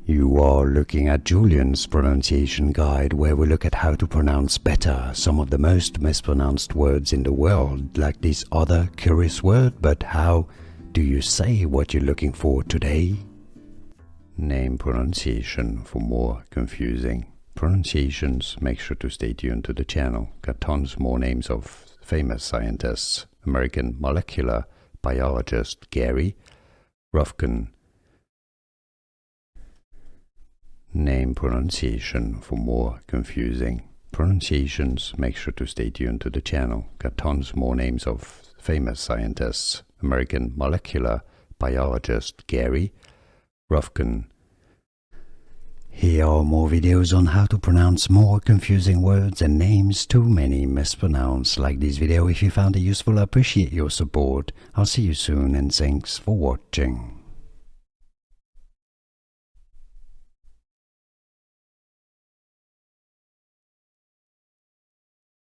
You are looking at Julian's pronunciation guide, where we look at how to pronounce better some of the most mispronounced words in the world, like this other curious word. But how do you say what you're looking for today? Name pronunciation for more confusing pronunciations. Make sure to stay tuned to the channel. Got tons more names of famous scientists. American molecular biologist Gary Ruvkun. Name pronunciation for more confusing pronunciations. Make sure to stay tuned to the channel. Got tons more names of famous scientists. American molecular biologist Gary Ruvkun. Here are more videos on how to pronounce more confusing words and names too many mispronounced. Like this video if you found it useful. I appreciate your support. I'll see you soon and thanks for watching.